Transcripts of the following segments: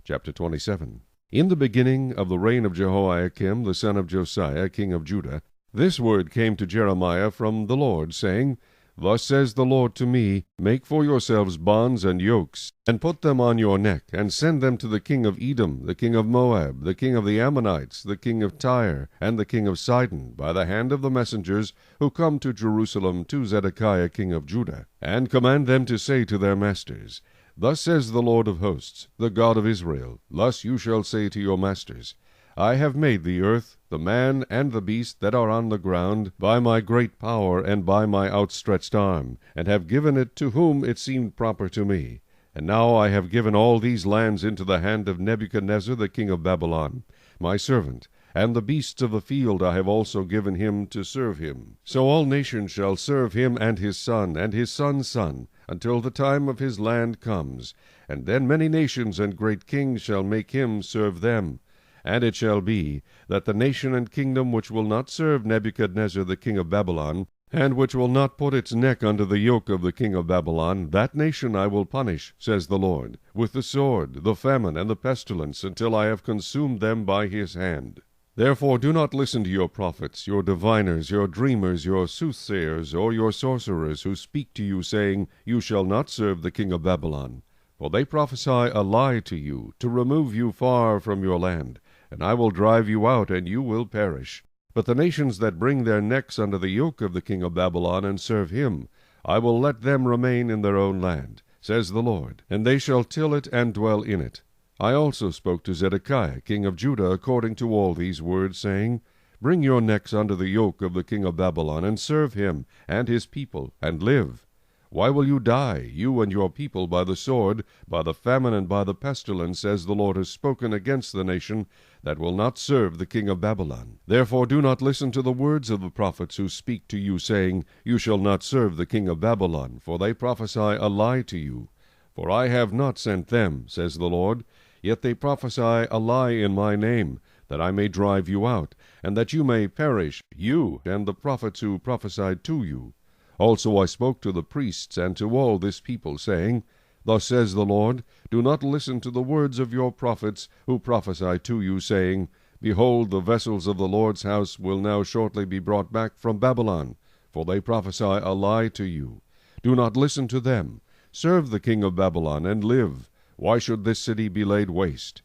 Chapter 27. In the beginning of the reign of Jehoiakim the son of Josiah, king of Judah, this word came to Jeremiah from the Lord, saying, Thus says the Lord to me, Make for yourselves bonds and yokes, and put them on your neck, and send them to the king of Edom, the king of Moab, the king of the Ammonites, the king of Tyre, and the king of Sidon, by the hand of the messengers who come to Jerusalem to Zedekiah king of Judah, and command them to say to their masters, Thus says the Lord of hosts, the God of Israel, Thus you shall say to your masters, I have made the earth, the man and the beast that are on the ground, by my great power and by my outstretched arm, and have given it to whom it seemed proper to me. And now I have given all these lands into the hand of Nebuchadnezzar the king of Babylon, my servant, and the beasts of the field I have also given him to serve him. So all nations shall serve him and his son's son, until the time of his land comes, and then many nations and great kings shall make him serve them. And it shall be, that the nation and kingdom which will not serve Nebuchadnezzar the king of Babylon, and which will not put its neck under the yoke of the king of Babylon, that nation I will punish, says the Lord, with the sword, the famine, and the pestilence, until I have consumed them by his hand. Therefore do not listen to your prophets, your diviners, your dreamers, your soothsayers, or your sorcerers, who speak to you, saying, You shall not serve the king of Babylon. For they prophesy a lie to you, to remove you far from your land, and I will drive you out, and you will perish. But the nations that bring their necks under the yoke of the king of Babylon, and serve him, I will let them remain in their own land, says the Lord, and they shall till it and dwell in it. I also spoke to Zedekiah king of Judah according to all these words, saying, Bring your necks under the yoke of the king of Babylon, and serve him and his people, and live. Why will you die, you and your people, by the sword, by the famine, and by the pestilence, as the Lord has spoken against the nation that will not serve the king of Babylon? Therefore do not listen to the words of the prophets who speak to you, saying, You shall not serve the king of Babylon, for they prophesy a lie to you. For I have not sent them, says the Lord, yet they prophesy a lie in my name, that I may drive you out, and that you may perish, you and the prophets who prophesied to you. Also I spoke to the priests and to all this people, saying, Thus says the Lord, Do not listen to the words of your prophets, who prophesy to you, saying, Behold, the vessels of the Lord's house will now shortly be brought back from Babylon, for they prophesy a lie to you. Do not listen to them. Serve the king of Babylon, and live. Why should this city be laid waste?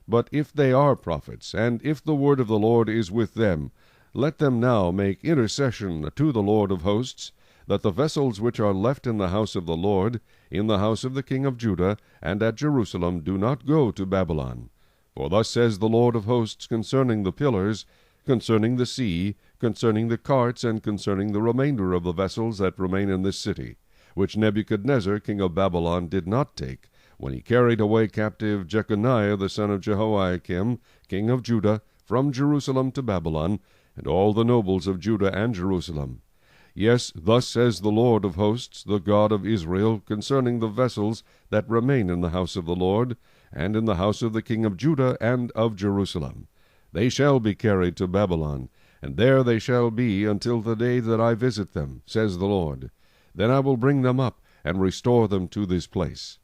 But if they are prophets, and if the word of the Lord is with them, let them now make intercession to the Lord of hosts, that the vessels which are left in the house of the Lord, in the house of the king of Judah, and at Jerusalem, do not go to Babylon. For thus says the Lord of hosts concerning the pillars, concerning the sea, concerning the carts, and concerning the remainder of the vessels that remain in this city, which Nebuchadnezzar king of Babylon did not take, when he carried away captive Jeconiah the son of Jehoiakim, king of Judah, from Jerusalem to Babylon, and all the nobles of Judah and Jerusalem. Yes, thus says the Lord of hosts, the God of Israel, concerning the vessels that remain in the house of the Lord, and in the house of the king of Judah and of Jerusalem. They shall be carried to Babylon, and there they shall be until the day that I visit them, says the Lord. Then I will bring them up, and restore them to this place.